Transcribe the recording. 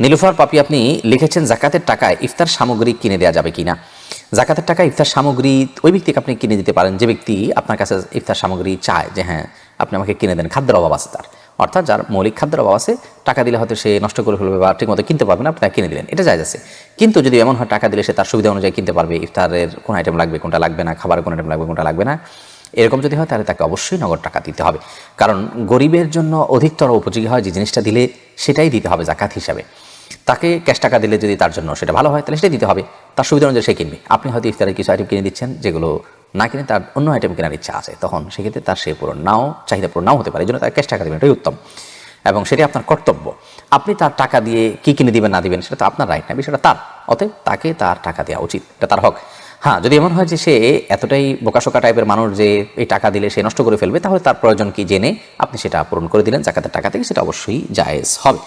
নীলুফার পাপি আপনি লিখেছেন জাকাতের টাকায় ইফতার সামগ্রী কিনে দেওয়া যাবে কিনা। জাকাতের টাকায় ইফতার সামগ্রী ওই ব্যক্তিকে আপনি কিনে দিতে পারেন যে ব্যক্তি আপনার কাছে ইফতার সামগ্রী চায় যে হ্যাঁ আপনি আমাকে কিনে দেন, খাদ্যের অভাব আছে তার, অর্থাৎ যার মৌলিক খাদ্যের অভাব আছে, টাকা দিলে হয়তো সে নষ্ট করে ফেলবে বা ঠিকমতো কিনতে পারবে না, আপনি তাকে কিনে দিলেন, এটা জায়েজ আছে। কিন্তু যদি এমন হয় টাকা দিলে সে তার সুবিধা অনুযায়ী কিনতে পারবে, ইফতারের কোন আইটেম লাগবে কোনটা লাগবে না, খাবারের কোন আইটেম লাগবে কোনটা লাগবে না, এরকম যদি হয় তাহলে তাকে অবশ্যই নগদ টাকা দিতে হবে। কারণ গরিবের জন্য অধিকতর উপযোগী হয় যে জিনিসটা দিলে সেটাই দিতে হবে জাকাত হিসাবে। তাকে ক্যাশ টাকা দিলে যদি তার জন্য সেটা ভালো হয় তাহলে সেটাই দিতে হবে, তার সুবিধা অনুযায়ী সে কিনবে। আপনি হয়তো ইফতারের কিছু আইটেম কিনে দিচ্ছেন যেগুলো না কিনে তার অন্য আইটেম কেনার ইচ্ছা আছে, তখন সেক্ষেত্রে তার সে পূরণ নাও চাহিদা পূরণ নাও হতে পারে, এই জন্য তার ক্যাশ টাকা দেবেন, এটাই উত্তম এবং সেটাই আপনার কর্তব্য। আপনি তার টাকা দিয়ে কী কিনে দিবেন না দিবেন সেটা তো আপনার রাইট না, বিষয়টা তার, অতএব তাকে তার টাকা দেওয়া উচিত, এটা তার হক। হ্যাঁ, যদি এমন হয় যে সে এতটাই বোকাশোকা টাইপের মানুষ যে এই টাকা দিলে সে নষ্ট করে ফেলবে, তাহলে তার প্রয়োজন কি জেনে আপনি সেটা পূরণ করে দিলেন জাকাতের টাকা থেকে, সেটা অবশ্যই জায়েজ হবে।